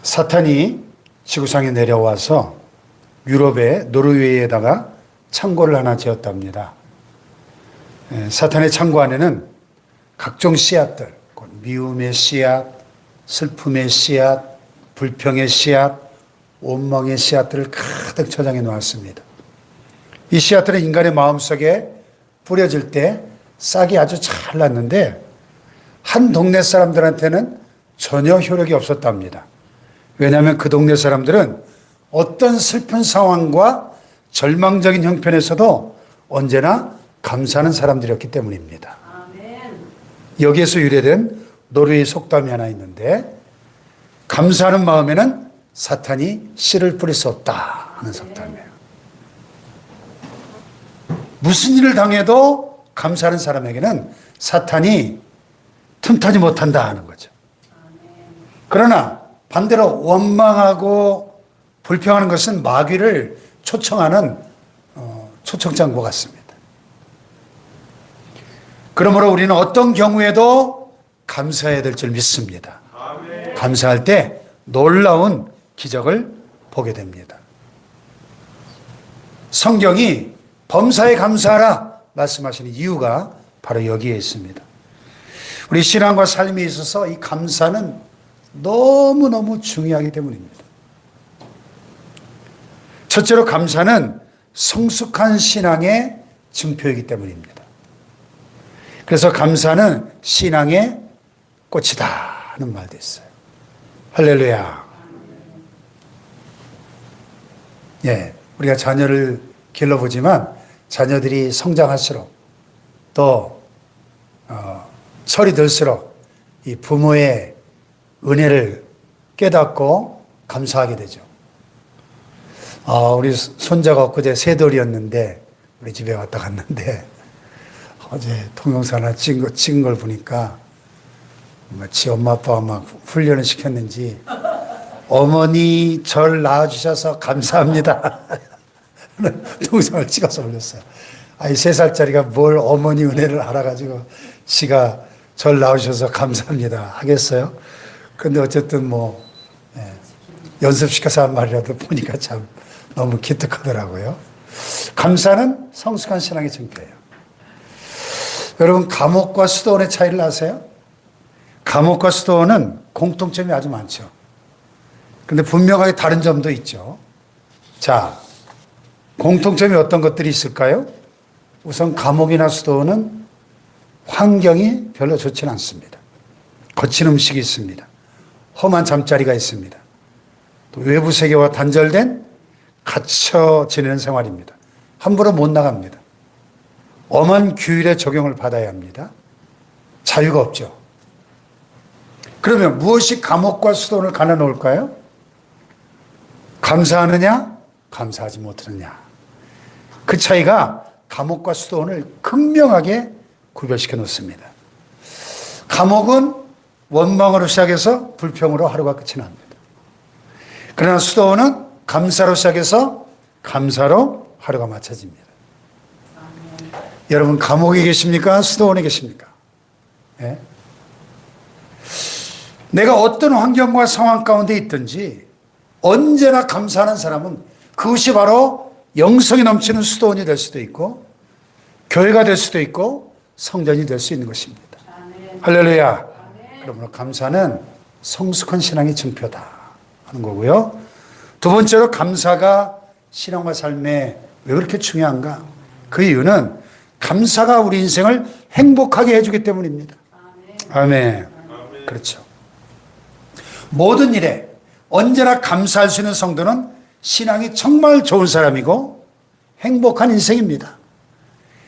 사탄이 지구상에 내려와서 유럽의 노르웨이에다가 창고를 하나 지었답니다. 사탄의 창고 안에는 각종 씨앗들, 미움의 씨앗, 슬픔의 씨앗, 불평의 씨앗, 원망의 씨앗들을 가득 저장해 놓았습니다. 이 씨앗들은 인간의 마음속에 뿌려질 때 싹이 아주 잘 났는데 한 동네 사람들한테는 전혀 효력이 없었답니다. 왜냐하면 그 동네 사람들은 어떤 슬픈 상황과 절망적인 형편에서도 언제나 감사하는 사람들이었기 때문입니다. 여기에서 유래된 노르웨이 속담이 하나 있는데, 감사하는 마음에는 사탄이 씨를 뿌릴 수 없다 하는 속담이에요. 무슨 일을 당해도 감사하는 사람에게는 사탄이 틈타지 못한다 하는 거죠. 그러나 반대로 원망하고 불평하는 것은 마귀를 초청하는 초청장구 같습니다. 그러므로 우리는 어떤 경우에도 감사해야 될 줄 믿습니다. 감사할 때 놀라운 기적을 보게 됩니다. 성경이 범사에 감사하라 말씀하시는 이유가 바로 여기에 있습니다. 우리 신앙과 삶에 있어서 이 감사는 너무너무 중요하기 때문입니다. 첫째로 감사는 성숙한 신앙의 증표이기 때문입니다. 그래서 감사는 신앙의 꽃이다 하는 말도 있어요. 할렐루야. 예, 우리가 자녀를 길러보지만 자녀들이 성장할수록 또 철이 들수록 이 부모의 은혜를 깨닫고 감사하게 되죠. 우리 손자가 엊그제 세돌이었는데 우리 집에 왔다 갔는데 어제 동영상 하나 찍은 걸 보니까 지 엄마 아빠가 막 훈련을 시켰는지 어머니 절 낳아주셔서 감사합니다. 동영상을 찍어서 올렸어요. 아니 3살짜리가 뭘 어머니 은혜를 알아가지고 지가 절 낳으셔서 감사합니다 하겠어요? 근데 어쨌든 연습시켜서 한 말이라도 보니까 참 너무 기특하더라고요. 감사는 성숙한 신앙의 증표예요. 여러분, 감옥과 수도원의 차이를 아세요? 감옥과 수도원은 공통점이 아주 많죠. 그런데 분명하게 다른 점도 있죠. 자, 공통점이 어떤 것들이 있을까요? 우선 감옥이나 수도원은 환경이 별로 좋지는 않습니다. 거친 음식이 있습니다. 험한 잠자리가 있습니다. 또 외부 세계와 단절된 갇혀 지내는 생활입니다. 함부로 못 나갑니다. 엄한 규율의 적용을 받아야 합니다. 자유가 없죠. 그러면 무엇이 감옥과 수도원을 갈라놓을까요? 감사하느냐, 감사하지 못하느냐. 그 차이가 감옥과 수도원을 극명하게 구별시켜 놓습니다. 감옥은 원망으로 시작해서 불평으로 하루가 끝이 납니다. 그러나 수도원은 감사로 시작해서 감사로 하루가 마쳐집니다. 여러분, 감옥에 계십니까? 수도원에 계십니까? 네? 내가 어떤 환경과 상황 가운데 있든지 언제나 감사하는 사람은 그것이 바로 영성이 넘치는 수도원이 될 수도 있고 교회가 될 수도 있고 성전이 될 수 있는 것입니다. 아멘. 할렐루야. 그러므로 감사는 성숙한 신앙의 증표다 하는 거고요. 두 번째로 감사가 신앙과 삶에 왜 그렇게 중요한가? 그 이유는 감사가 우리 인생을 행복하게 해주기 때문입니다. 아멘. 아멘. 그렇죠. 모든 일에 언제나 감사할 수 있는 성도는 신앙이 정말 좋은 사람이고 행복한 인생입니다.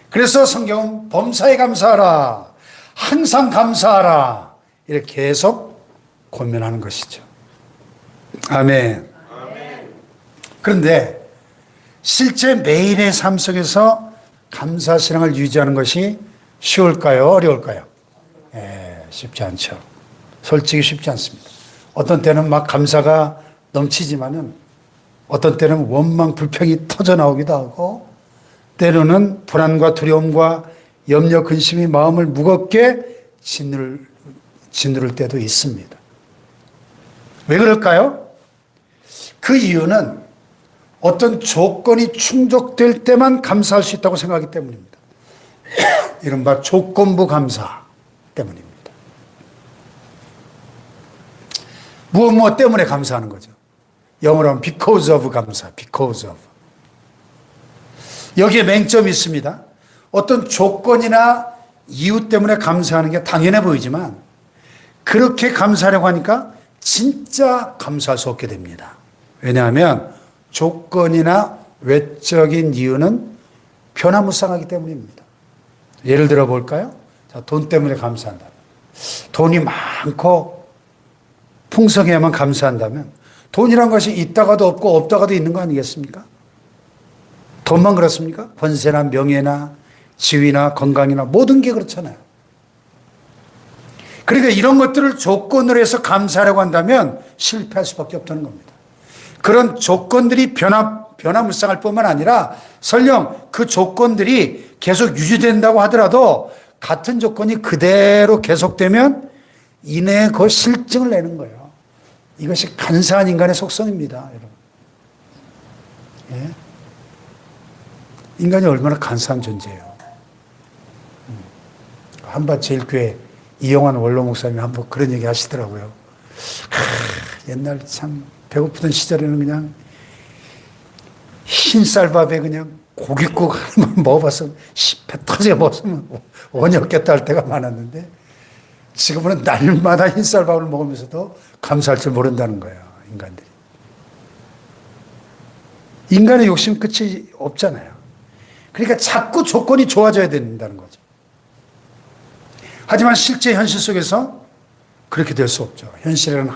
그래서 성경은 범사에 감사하라, 항상 감사하라 이렇게 계속 권면하는 것이죠. 아멘. 아멘. 그런데 실제 매일의 삶 속에서 감사 신앙을 유지하는 것이 쉬울까요? 어려울까요? 쉽지 않죠. 솔직히 쉽지 않습니다. 어떤 때는 막 감사가 넘치지만은 어떤 때는 원망, 불평이 터져 나오기도 하고 때로는 불안과 두려움과 염려, 근심이 마음을 무겁게 짓누를 때도 있습니다. 왜 그럴까요? 그 이유는 어떤 조건이 충족될 때만 감사할 수 있다고 생각하기 때문입니다. 이른바 조건부 감사 때문입니다. 무엇 때문에 감사하는 거죠. 영어로 하면 because of 감사, because of. 여기에 맹점이 있습니다. 어떤 조건이나 이유 때문에 감사하는 게 당연해 보이지만 그렇게 감사하려고 하니까 진짜 감사할 수 없게 됩니다. 왜냐하면 조건이나 외적인 이유는 변화무쌍하기 때문입니다. 예를 들어 볼까요? 자, 돈 때문에 감사한다. 돈이 많고 풍성해야만 감사한다면 돈이란 것이 있다가도 없고 없다가도 있는 거 아니겠습니까? 돈만 그렇습니까? 권세나 명예나 지위나 건강이나 모든 게 그렇잖아요. 그러니까 이런 것들을 조건으로 해서 감사하려고 한다면 실패할 수밖에 없다는 겁니다. 그런 조건들이 변화무쌍할 뿐만 아니라 설령 그 조건들이 계속 유지된다고 하더라도 같은 조건이 그대로 계속되면 이내 그 실증을 내는 거예요. 이것이 간사한 인간의 속성입니다, 여러분. 예? 인간이 얼마나 간사한 존재예요. 한밭제일교회 이영환 원로 목사님이 한번 그런 얘기 하시더라고요. 옛날 참 배고프던 시절에는 그냥 흰쌀밥에 그냥 고깃국 한번 먹어봐서 배 터지게 먹었으면 원이 없겠다 할 때가 많았는데 지금은 날마다 흰쌀밥을 먹으면서도 감사할 줄 모른다는 거예요, 인간들이. 인간의 욕심 끝이 없잖아요. 그러니까 자꾸 조건이 좋아져야 된다는 거죠. 하지만 실제 현실 속에서 그렇게 될 수 없죠. 현실에는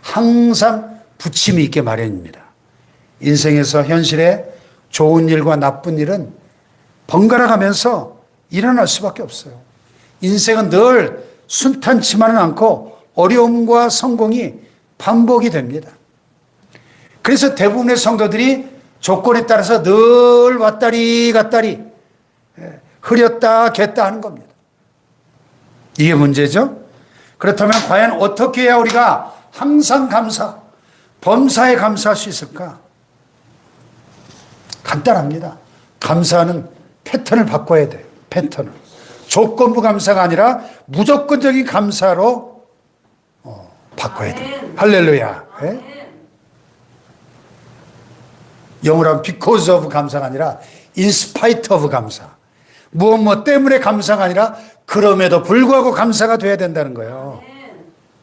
항상 부침이 있게 마련입니다. 인생에서 현실에 좋은 일과 나쁜 일은 번갈아 가면서 일어날 수밖에 없어요. 인생은 늘 순탄치만은 않고 어려움과 성공이 반복이 됩니다. 그래서 대부분의 성도들이 조건에 따라서 늘 왔다리 갔다리 흐렸다 겠다 하는 겁니다. 이게 문제죠. 그렇다면 과연 어떻게 해야 우리가 항상 범사에 감사할 수 있을까? 간단합니다. 감사하는 패턴을 바꿔야 돼요. 패턴을. 조건부 감사가 아니라 무조건적인 감사로 바꿔야 돼요. 할렐루야. 네? 영어로 하면 because of 감사가 아니라 in spite of 감사. 무엇 때문에 감사가 아니라 그럼에도 불구하고 감사가 돼야 된다는 거예요.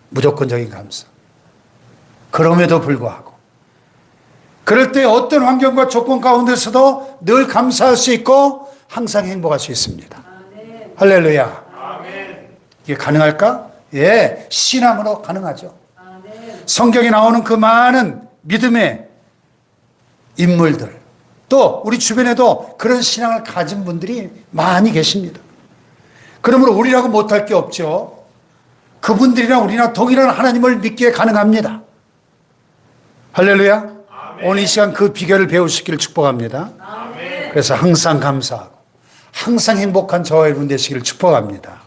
무조건적인 감사. 그럼에도 불구하고. 그럴 때 어떤 환경과 조건 가운데서도 늘 감사할 수 있고 항상 행복할 수 있습니다. 할렐루야. 이게 가능할까? 예, 신앙으로 가능하죠. 성경에 나오는 그 많은 믿음의 인물들, 또 우리 주변에도 그런 신앙을 가진 분들이 많이 계십니다. 그러므로 우리라고 못할 게 없죠. 그분들이나 우리나 동일한 하나님을 믿기에 가능합니다. 할렐루야. 오늘 이 시간 그 비결을 배우시기를 축복합니다. 그래서 항상 감사하고 항상 행복한 저와 여러분 되시기를 축복합니다.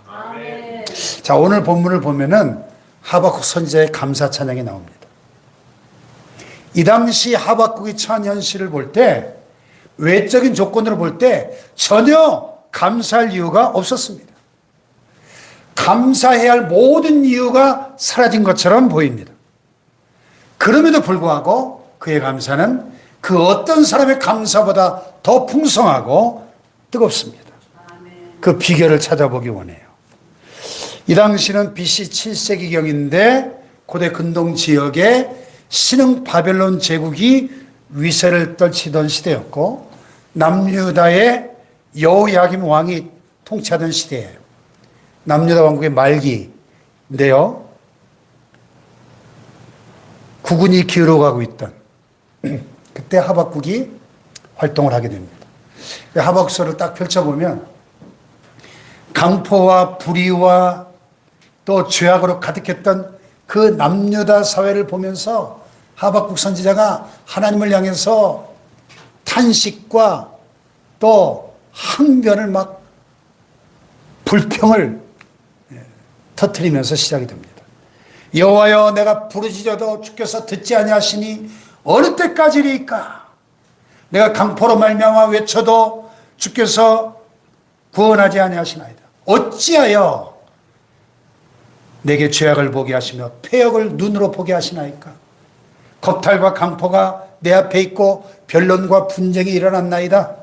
자, 오늘 본문을 보면은 하박국 선지자의 감사 찬양이 나옵니다. 이 당시 하박국이 처한 현실을 볼 때, 외적인 조건으로 볼 때 전혀 감사할 이유가 없었습니다. 감사해야 할 모든 이유가 사라진 것처럼 보입니다. 그럼에도 불구하고 그의 감사는 그 어떤 사람의 감사보다 더 풍성하고 뜨겁습니다. 그 비결을 찾아보기 원해요. 이 당시는 BC 7세기경인데 고대 근동 지역에 신흥 바벨론 제국이 위세를 떨치던 시대였고 남유다의 여호야김 왕이 통치하던 시대예요. 남유다 왕국의 말기인데요. 국군이 기울어가고 있던 그때 하박국이 활동을 하게 됩니다. 하박국서를 딱 펼쳐보면 강포와 불의와 또 죄악으로 가득했던 그 남유다 사회를 보면서 하박국 선지자가 하나님을 향해서 탄식과 또 항변을 막 불평을 터뜨리면서 시작이 됩니다. 여호와여, 내가 부르짖어도 주께서 듣지 아니하시니 어느 때까지리까? 내가 강포로 말미암아 외쳐도 주께서 구원하지 아니하시나이다. 어찌하여 내게 죄악을 보게 하시며 폐역을 눈으로 보게 하시나이까? 겁탈과 강포가 내 앞에 있고 변론과 분쟁이 일어났나이다.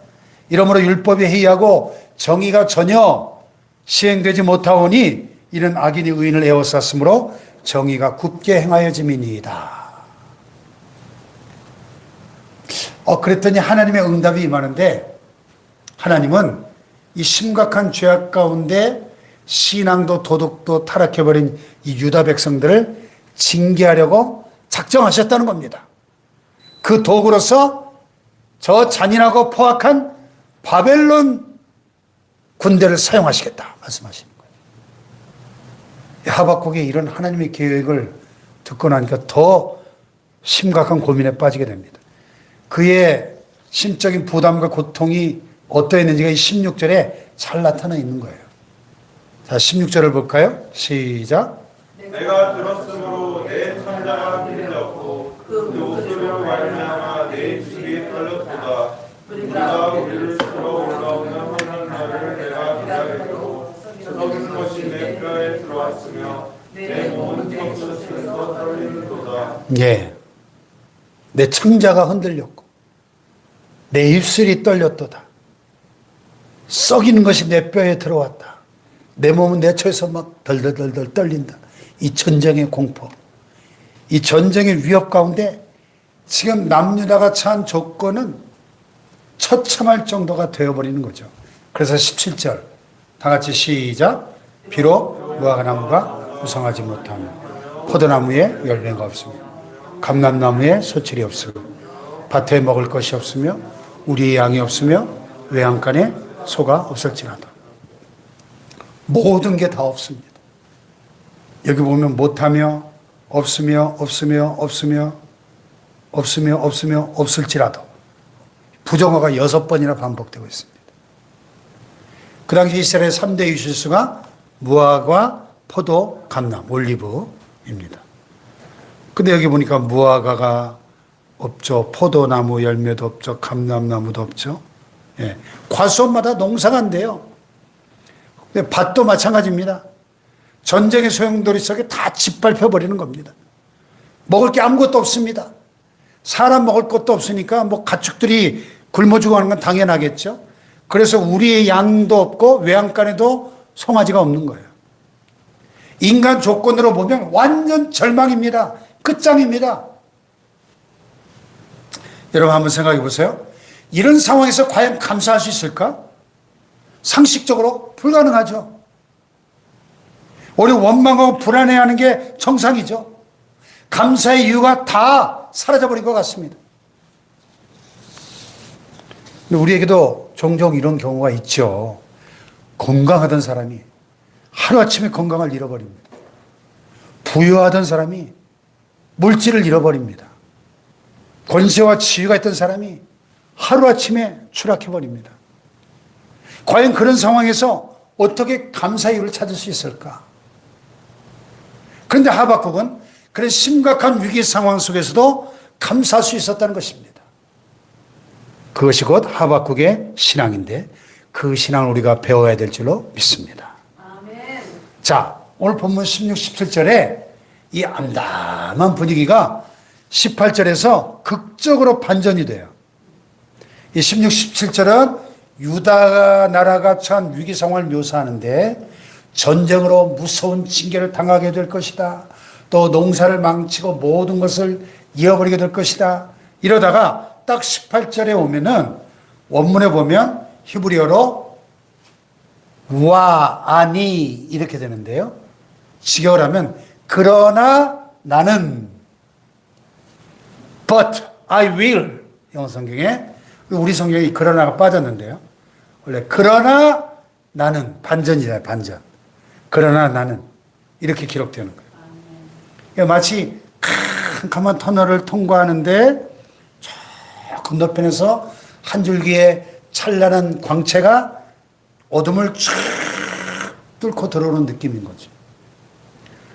이러므로 율법이 해이하고 정의가 전혀 시행되지 못하오니 이는 악인이 의인을 에워쌌으므로 정의가 굽게 행하여짐이니이다. 그랬더니 하나님의 응답이 임하는데, 하나님은 이 심각한 죄악 가운데 신앙도 도덕도 타락해버린 이 유다 백성들을 징계하려고 작정하셨다는 겁니다. 그 도구로서 저 잔인하고 포악한 바벨론 군대를 사용하시겠다 말씀하시는 거예요. 하박국의 이런 하나님의 계획을 듣고 나니까 더 심각한 고민에 빠지게 됩니다. 그의 심적인 부담과 고통이 어떠했는지가 이 16절에 잘 나타나 있는 거예요. 자, 16절을 볼까요? 시작. 내가 들었으므로 내 천자가 흔들렸고 그 목소리로 말미암아 내 입술이 떨렸도다. 우리가 우리를 치러 올라오는 환난 날을 내가 기다렸고 썩은 것이 내 뼈에 들어왔으며 내 몸은 턱수에서 떨리는도다. 예, 내 청자가 흔들렸고 내 입술이 떨렸도다. 썩이는 것이 내 뼈에 들어왔다. 내 몸은 내 처에서 막 덜덜덜덜 떨린다. 이 전쟁의 공포, 이 전쟁의 위협 가운데 지금 남유다가 처한 조건은 처참할 정도가 되어버리는 거죠. 그래서 17절 다 같이 시작. 비록 무화과나무가 무성하지 못하며 포도나무에 열매가 없으며 감람나무에 소출이 없으며 밭에 먹을 것이 없으며 우리의 양이 없으며 외양간에 소가 없을지라도 모든 게 다 없습니다. 여기 보면 못하며 없으며 없으며 없으며 없으며 없으며 없을지라도 부정어가 6번이나 반복되고 있습니다. 그 당시 이스라엘 3대 유실수가 무화과, 포도, 감람, 올리브입니다. 근데 여기 보니까 무화과가 없죠. 포도나무 열매도 없죠. 감람나무도 없죠. 예. 과수원마다 농사가 안 돼요. 밭도 마찬가지입니다. 전쟁의 소용돌이 속에 다 짓밟혀 버리는 겁니다. 먹을 게 아무것도 없습니다. 사람 먹을 것도 없으니까 뭐 가축들이 굶어 죽어가는 건 당연하겠죠. 그래서 우리의 양도 없고 외양간에도 송아지가 없는 거예요. 인간 조건으로 보면 완전 절망입니다. 끝장입니다. 여러분 한번 생각해 보세요. 이런 상황에서 과연 감사할 수 있을까? 상식적으로 불가능하죠. 우리 원망하고 불안해하는 게 정상이죠. 감사의 이유가 다 사라져버린 것 같습니다. 근데 우리에게도 종종 이런 경우가 있죠. 건강하던 사람이 하루아침에 건강을 잃어버립니다. 부유하던 사람이 물질을 잃어버립니다. 권세와 지위가 있던 사람이 하루아침에 추락해버립니다. 과연 그런 상황에서 어떻게 감사의 이유를 찾을 수 있을까? 그런데 하박국은 그런 심각한 위기 상황 속에서도 감사할 수 있었다는 것입니다. 그것이 곧 하박국의 신앙인데 그 신앙을 우리가 배워야 될 줄로 믿습니다. 아멘. 자, 오늘 본문 16, 17절에 이 암담한 분위기가 18절에서 극적으로 반전이 돼요. 이 16, 17절은 유다 나라가 처한 위기 상황을 묘사하는데 전쟁으로 무서운 징계를 당하게 될 것이다. 또 농사를 망치고 모든 것을 잃어버리게 될 것이다. 이러다가 딱 18절에 오면은 원문에 보면 히브리어로 와 아니 이렇게 되는데요. 직역을 하면 그러나 나는 but I will 영어 성경에 우리 성경에 그러나가 빠졌는데요. 원래 그러나 나는 반전이잖아요. 반전. 그러나 나는 이렇게 기록되는 거예요. 마치 캄캄한 터널을 통과하는데 저 건너편에서 한 줄기의 찬란한 광채가 어둠을 쫙 뚫고 들어오는 느낌인 거죠.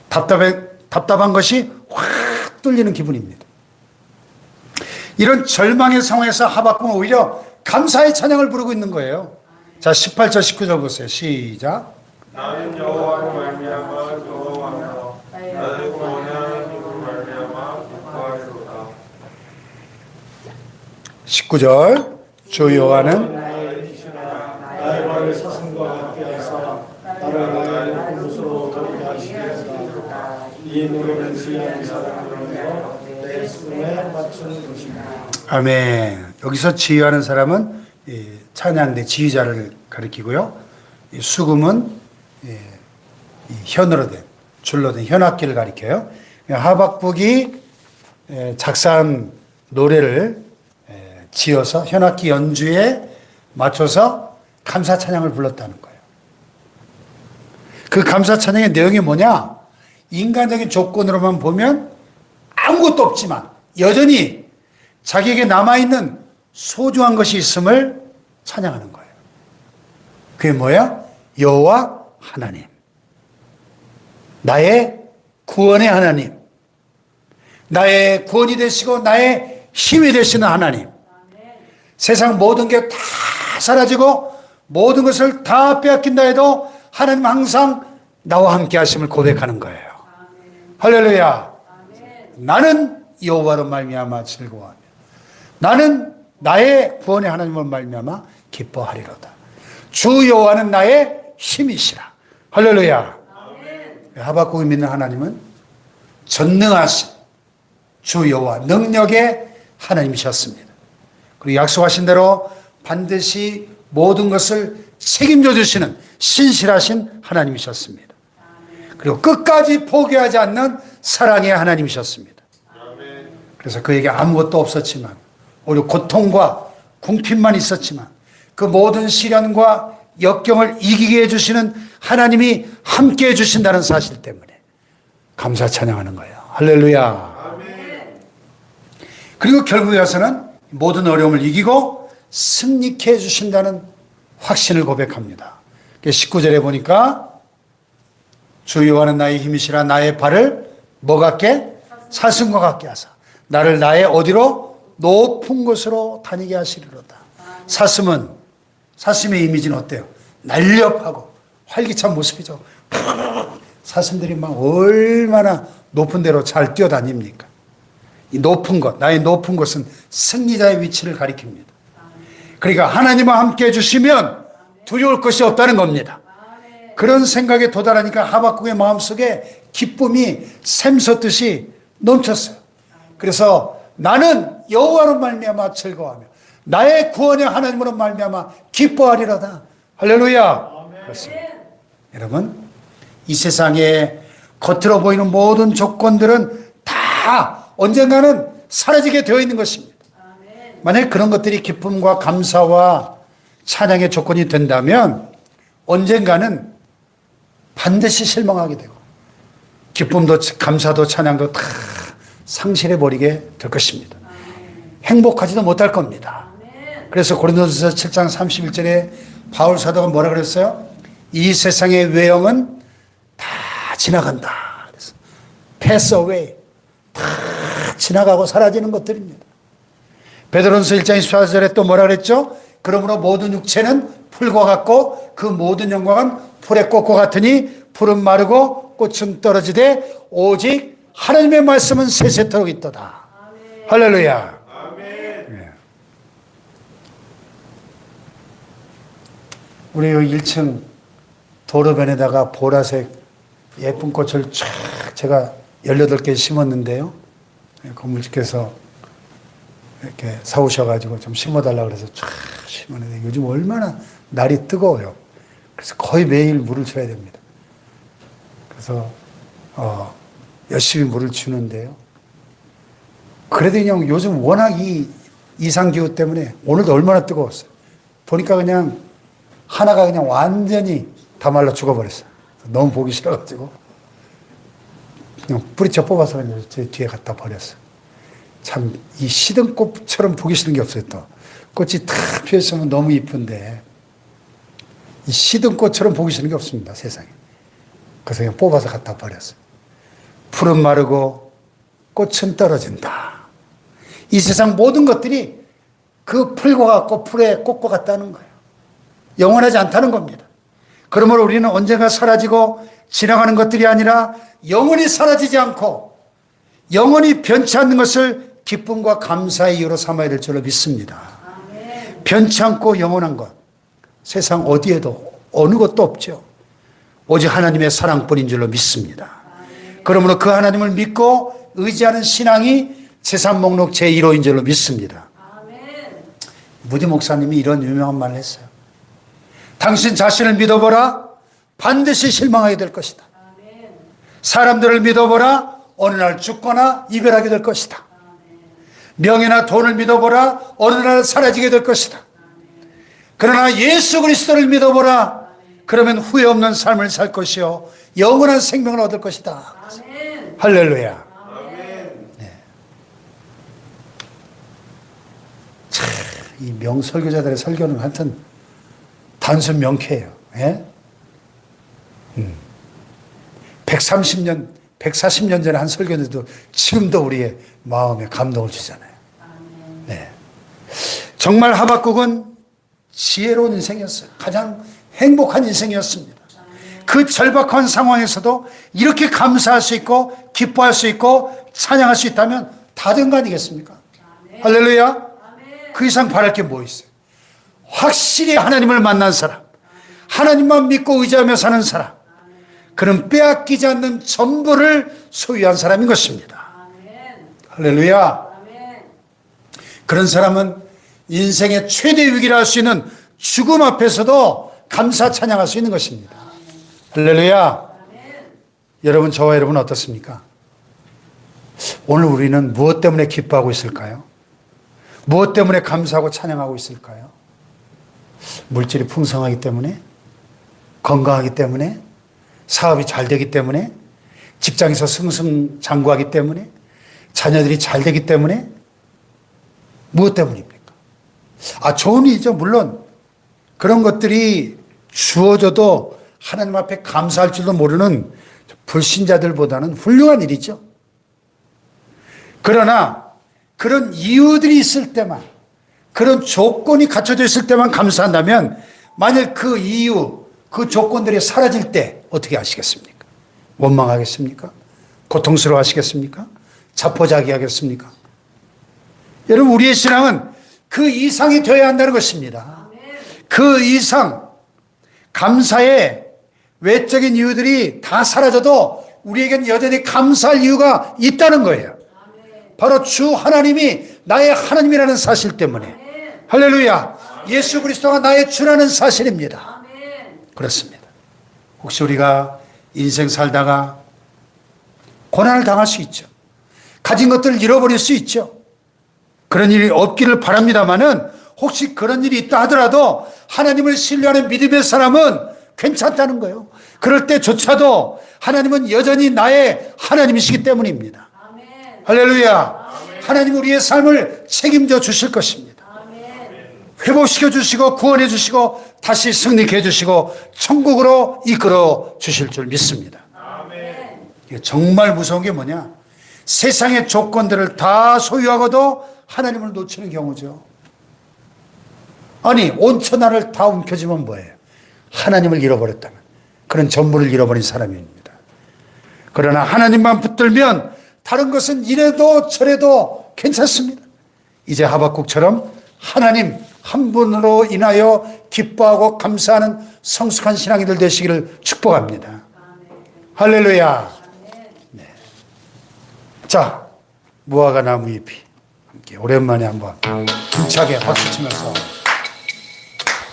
답답한 것이 확 뚫리는 기분입니다. 이런 절망의 상황에서 하박국은 오히려 감사의 찬양을 부르고 있는 거예요. 자, 18절 19절 보세요. 시작. 나는 여호와로 말미암아 즐거워하며 나를 구원하는 하나님으로 말미암아 기뻐하리로다. 19절 주 여호와는 나의 빛이나 나의 발을 사슴과 같게 하사 나를 나의 곳으로 돌게 하시리로다. 이 노래는 지혜한 사람으로며 내 숨에 맞추는 것이다. 아멘. 여기서 지휘하는 사람은 찬양대 지휘자를 가리키고요. 이 수금은 이 현으로 된 줄로 된 현악기를 가리켜요. 하박국이 작사한 노래를 지어서 현악기 연주에 맞춰서 감사 찬양을 불렀다는 거예요. 그 감사 찬양의 내용이 뭐냐? 인간적인 조건으로만 보면 아무것도 없지만 여전히 자기에게 남아있는 소중한 것이 있음을 찬양하는 거예요. 그게 뭐야? 여호와 하나님. 나의 구원의 하나님. 나의 구원이 되시고 나의 힘이 되시는 하나님. 세상 모든 게 다 사라지고 모든 것을 다 빼앗긴다 해도 하나님 항상 나와 함께 하심을 고백하는 거예요. 할렐루야. 나는 여호와로 말미암아 즐거워하며 나는 나의 구원의 하나님으로 말미암아 기뻐하리로다. 주 여호와는 나의 힘이시라. 할렐루야. 하박국이 믿는 하나님은 전능하신 주 여호와 능력의 하나님이셨습니다. 그리고 약속하신 대로 반드시 모든 것을 책임져 주시는 신실하신 하나님이셨습니다. 그리고 끝까지 포기하지 않는 사랑의 하나님이셨습니다. 그래서 그에게 아무것도 없었지만 오히려 고통과 궁핍만 있었지만 그 모든 시련과 역경을 이기게 해주시는 하나님이 함께 해주신다는 사실 때문에 감사 찬양하는 거예요. 할렐루야. 그리고 결국에 와서는 모든 어려움을 이기고 승리케 해주신다는 확신을 고백합니다. 19절에 보니까 주 여호와는 나의 힘이시라 나의 발을 뭐 같게? 사슴과 같게 하사 나를 나의 어디로? 높은 곳으로 다니게 하시리로다. 사슴의 이미지는 어때요? 날렵하고 활기찬 모습이죠. 사슴들이 막 얼마나 높은 데로 잘 뛰어다닙니까? 이 높은 것, 나의 높은 곳은 승리자의 위치를 가리킵니다. 그러니까 하나님과 함께 해주시면 두려울 것이 없다는 겁니다. 그런 생각에 도달하니까 하박국의 마음속에 기쁨이 샘솟듯이 넘쳤어요. 그래서 나는 여호와로 말미암아 즐거워하며 나의 구원의 하나님으로 말미암아 기뻐하리로다. 할렐루야. 그렇습니다. 여러분, 이 세상에 겉으로 보이는 모든 조건들은 다 언젠가는 사라지게 되어 있는 것입니다. 만약 그런 것들이 기쁨과 감사와 찬양의 조건이 된다면 언젠가는 반드시 실망하게 되고 기쁨도 감사도 찬양도 다 상실해 버리게 될 것입니다. 행복하지도 못할 겁니다. 그래서 고린도전서 7장 31절에 바울 사도가 뭐라 그랬어요? 이 세상의 외형은 다 지나간다. 그래서 pass away. 다 지나가고 사라지는 것들입니다. 베드로전서 1장 24절에 또 뭐라 그랬죠? 그러므로 모든 육체는 풀과 같고 그 모든 영광은 풀의 꽃과 같으니 풀은 마르고 꽃은 떨어지되 오직 하나님의 말씀은 세세토록 있도다. 아멘. 할렐루야. 아멘. 네. 우리 여기 1층 도로변에다가 보라색 예쁜 꽃을 쫙 제가 18개 심었는데요. 건물주께서 이렇게 사오셔가지고 좀 심어달라고 그래서 쫙 심었는데 요즘 얼마나 날이 뜨거워요. 그래서 거의 매일 물을 줘야 됩니다. 그래서 열심히 물을 주는데요. 그래도 그냥 요즘 워낙 이 이상기후 때문에 오늘도 얼마나 뜨거웠어요. 보니까 그냥 하나가 그냥 완전히 다 말라 죽어버렸어요. 너무 보기 싫어가지고 그냥 뿌리째 뽑아서 그냥 제 뒤에 갖다 버렸어요. 참 이 시든 꽃처럼 보기 싫은 게 없어요. 또 꽃이 탁 피었으면 너무 이쁜데 이 시든 꽃처럼 보기 싫은 게 없습니다. 세상에. 그래서 그냥 뽑아서 갖다 버렸어요. 풀은 마르고 꽃은 떨어진다. 이 세상 모든 것들이 그 풀과 같고 풀의 꽃과 같다는 거예요. 영원하지 않다는 겁니다. 그러므로 우리는 언젠가 사라지고 지나가는 것들이 아니라 영원히 사라지지 않고 영원히 변치 않는 것을 기쁨과 감사의 이유로 삼아야 될 줄로 믿습니다. 변치 않고 영원한 것, 세상 어디에도 어느 것도 없죠. 오직 하나님의 사랑뿐인 줄로 믿습니다. 그러므로 그 하나님을 믿고 의지하는 신앙이 재산 목록 제1호인 줄로 믿습니다. 무디 목사님이 이런 유명한 말을 했어요. 당신 자신을 믿어보라. 반드시 실망하게 될 것이다. 사람들을 믿어보라. 어느 날 죽거나 이별하게 될 것이다. 명예나 돈을 믿어보라. 어느 날 사라지게 될 것이다. 그러나 예수 그리스도를 믿어보라. 그러면 후회 없는 삶을 살 것이요 영원한 생명을 얻을 것이다. 할렐루야. 네. 참, 이 명설교자들의 설교는 하여튼 단순 명쾌해요. 예? 130년, 140년 전에 한 설교인데도 지금도 우리의 마음에 감동을 주잖아요. 네. 정말 하박국은 지혜로운 인생이었어요. 가장 행복한 인생이었습니다. 그 절박한 상황에서도 이렇게 감사할 수 있고 기뻐할 수 있고 찬양할 수 있다면 다 된 거 아니겠습니까? 할렐루야. 그 이상 바랄 게 뭐 있어요? 확실히 하나님을 만난 사람, 하나님만 믿고 의지하며 사는 사람, 그는 빼앗기지 않는 전부를 소유한 사람인 것입니다. 할렐루야. 그런 사람은 인생의 최대 위기라 할 수 있는 죽음 앞에서도 감사 찬양할 수 있는 것입니다. 할렐루야. 여러분, 저와 여러분 어떻습니까? 오늘 우리는 무엇 때문에 기뻐하고 있을까요? 무엇 때문에 감사하고 찬양하고 있을까요? 물질이 풍성하기 때문에? 건강하기 때문에? 사업이 잘 되기 때문에? 직장에서 승승장구하기 때문에? 자녀들이 잘 되기 때문에? 무엇 때문입니까? 좋은 일이죠. 물론 그런 것들이 주어져도 하나님 앞에 감사할 줄도 모르는 불신자들보다는 훌륭한 일이죠. 그러나 그런 이유들이 있을 때만, 그런 조건이 갖춰져 있을 때만 감사한다면, 만약 그 이유, 그 조건들이 사라질 때 어떻게 하시겠습니까? 원망하겠습니까? 고통스러워 하시겠습니까? 자포자기하겠습니까? 여러분, 우리의 신앙은 그 이상이 되어야 한다는 것입니다. 그 이상, 감사의 외적인 이유들이 다 사라져도 우리에게는 여전히 감사할 이유가 있다는 거예요. 바로 주 하나님이 나의 하나님이라는 사실 때문에. 할렐루야. 예수 그리스도가 나의 주라는 사실입니다. 그렇습니다. 혹시 우리가 인생 살다가 고난을 당할 수 있죠. 가진 것들을 잃어버릴 수 있죠. 그런 일이 없기를 바랍니다마는 혹시 그런 일이 있다 하더라도 하나님을 신뢰하는 믿음의 사람은 괜찮다는 거예요. 그럴 때조차도 하나님은 여전히 나의 하나님이시기 때문입니다. 할렐루야. 하나님 우리의 삶을 책임져 주실 것입니다. 회복시켜 주시고 구원해 주시고 다시 승리케 해 주시고 천국으로 이끌어 주실 줄 믿습니다. 정말 무서운 게 뭐냐? 세상의 조건들을 다 소유하고도 하나님을 놓치는 경우죠. 아니, 온 천하를 다 움켜쥐면 뭐예요? 하나님을 잃어버렸다면 그런 전부를 잃어버린 사람입니다. 그러나 하나님만 붙들면 다른 것은 이래도 저래도 괜찮습니다. 이제 하박국처럼 하나님 한 분으로 인하여 기뻐하고 감사하는 성숙한 신앙이들 되시기를 축복합니다. 할렐루야. 네. 자, 무화과 나무 잎이 함께 오랜만에 한번 힘차게 박수 치면서